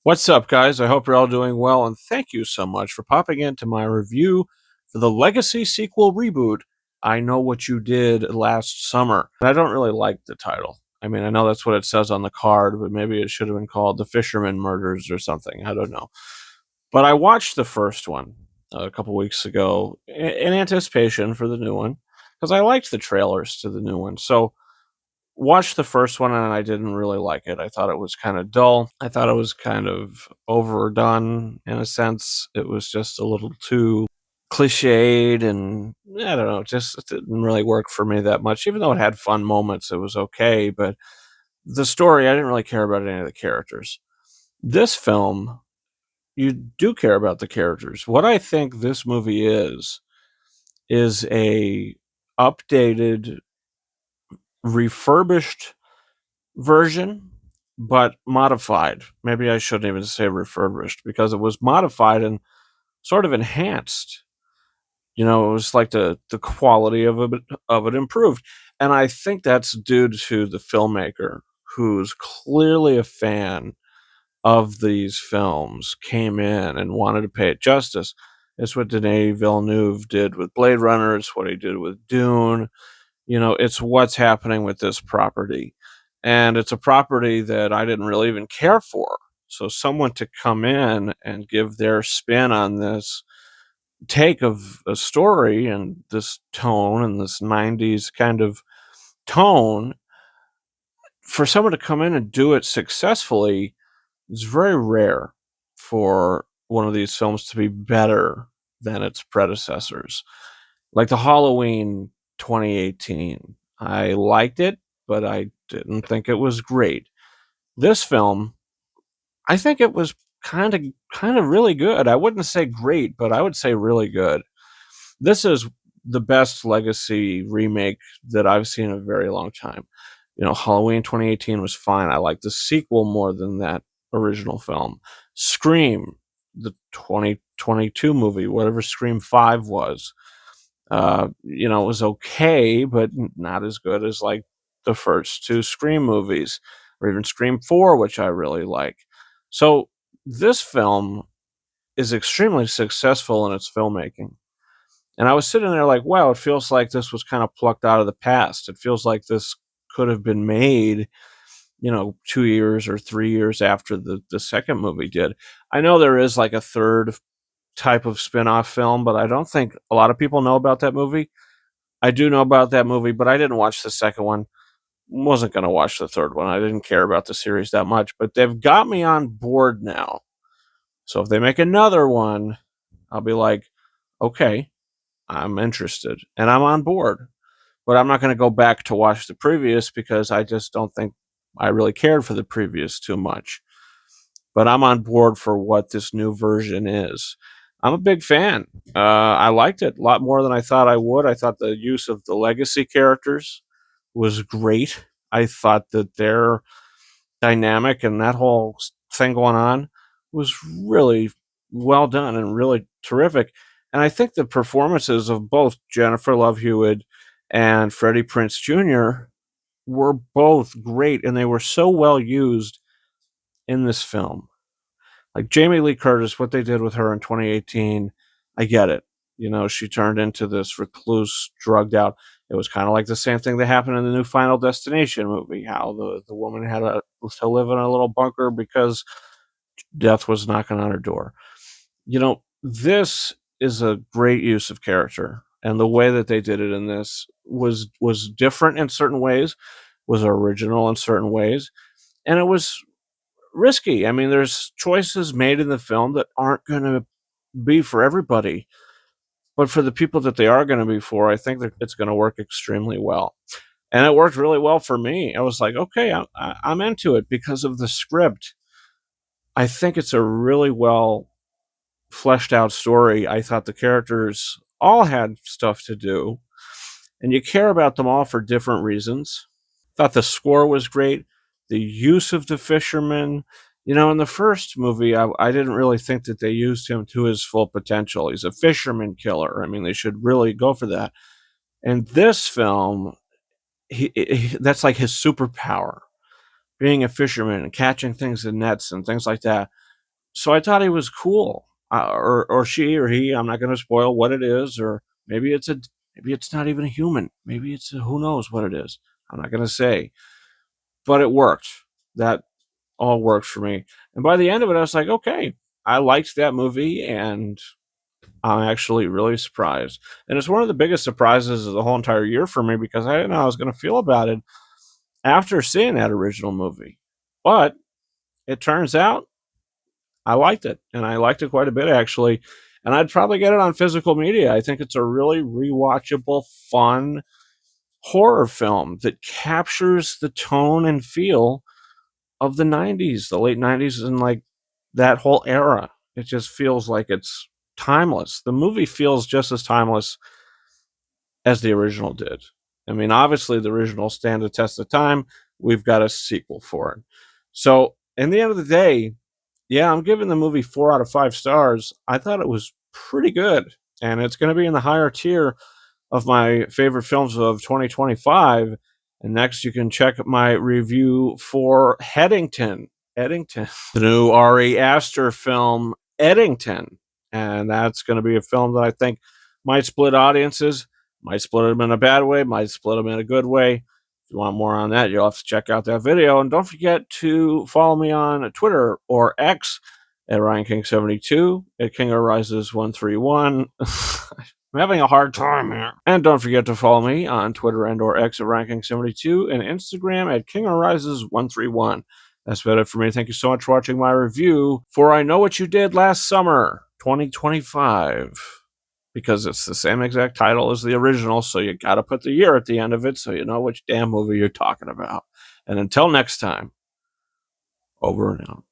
What's up, guys? I hope you're all doing well, and thank you so much for popping into my review for the Legacy sequel reboot, I Know What You Did Last Summer. And I don't really like the title. I mean, I know that's what it says on the card, but maybe it should have been called The Fisherman Murders or something. I don't know. But I watched the first one a couple weeks ago in anticipation for the new one because I liked the trailers to the new one. So watched the first one and I didn't really like it. I thought it was kind of dull. I thought it was kind of overdone in a sense. It was just a little too cliched and I don't know, just it didn't really work for me that much. Even though it had fun moments, it was okay, but the story, I didn't really care about any of the characters. This film, you do care about the characters. What I think this movie is a updated, refurbished version, but modified. Maybe I shouldn't even say refurbished because it was modified and sort of enhanced. You know, it was like the quality of it improved, and I think that's due to the filmmaker who's clearly a fan of these films, came in and wanted to pay it justice. It's what Denis Villeneuve did with Blade Runner. It's what he did with Dune. You know, it's what's happening with this property. And it's a property that I didn't really even care for. So someone to come in and give their spin on this take of a story and this tone and this 90s kind of tone, for someone to come in and do it successfully is very rare for one of these films to be better than its predecessors. Like the Halloween 2018. I liked it, but I didn't think it was great. This film, I think it was kind of really good. I wouldn't say great, but I would say really good. This is the best legacy remake that I've seen in a very long time. You know, Halloween 2018 was fine. I like the sequel more than that original film. Scream, the 2022 movie, whatever Scream 5 was, it was okay, but not as good as like the first two Scream movies, or even Scream 4, which I really like. So this film is extremely successful in its filmmaking. And I was sitting there like, wow, it feels like this was kind of plucked out of the past. It feels like this could have been made, 2 years or 3 years after the second movie did. I know there is like a third type of spin-off film, but I don't think a lot of people know about that movie. I do know about that movie, but I didn't watch the second one. Wasn't going to watch the third one. I didn't care about the series that much, but they've got me on board now. So if they make another one, I'll be like, okay, I'm interested and I'm on board. But I'm not going to go back to watch the previous because I just don't think I really cared for the previous too much. But I'm on board for what this new version is. I'm a big fan. I liked it a lot more than I thought I would. I thought the use of the legacy characters was great. I thought that their dynamic and that whole thing going on was really well done and really terrific. And I think the performances of both Jennifer Love Hewitt and Freddie Prinze Jr. were both great, and they were so well used in this film. Like Jamie Lee Curtis, what they did with her in 2018, I get it. You know, she turned into this recluse, drugged out. It was kind of like the same thing that happened in the new Final Destination movie, how the woman had to live in a little bunker because death was knocking on her door. You know, this is a great use of character, and the way that they did it in this was different in certain ways, was original in certain ways, and it was risky. I mean, there's choices made in the film that aren't going to be for everybody, but for the people that they are going to be for, I think that it's going to work extremely well. And it worked really well for me. I was like, okay, I'm into it because of the script. I think it's a really well fleshed out story. I thought the characters all had stuff to do, and you care about them all for different reasons. Thought the score was great. The use of the fisherman, in the first movie, I didn't really think that they used him to his full potential. He's a fisherman killer. I mean, they should really go for that. And this film, that's like his superpower, being a fisherman and catching things in nets and things like that. So I thought he was cool, or she or he. I'm not going to spoil what it is, or maybe maybe it's not even a human. Maybe it's who knows what it is. I'm not going to say, but it worked. That all worked for me. And by the end of it, I was like, okay, I liked that movie, and I'm actually really surprised. And it's one of the biggest surprises of the whole entire year for me because I didn't know how I was going to feel about it after seeing that original movie. But it turns out I liked it, and I liked it quite a bit actually. And I'd probably get it on physical media. I think it's a really rewatchable, fun horror film that captures the tone and feel of the 90s, the late 90s, and like that whole era. It just feels like it's timeless. The movie feels just as timeless as the original did. I mean, obviously, the original stand the test of time. We've got a sequel for it. So, in the end of the day, yeah, I'm giving the movie 4 out of 5 stars. I thought it was pretty good, and it's going to be in the higher tier of my favorite films of 2025. And next, you can check my review for Eddington, the new Ari Aster film, Eddington. And that's going to be a film that I think might split audiences, might split them in a bad way, might split them in a good way. If you want more on that, you'll have to check out that video. And don't forget to follow me on Twitter or X at RyanKing72, at King Arises 131. I'm having a hard time here. And don't forget to follow me on Twitter and or X at Ranking72 and Instagram at King Arises 131. That's about it for me. Thank you so much for watching my review for I Know What You Did Last Summer, 2025. Because it's the same exact title as the original, so you gotta put the year at the end of it so you know which damn movie you're talking about. And until next time, over and out.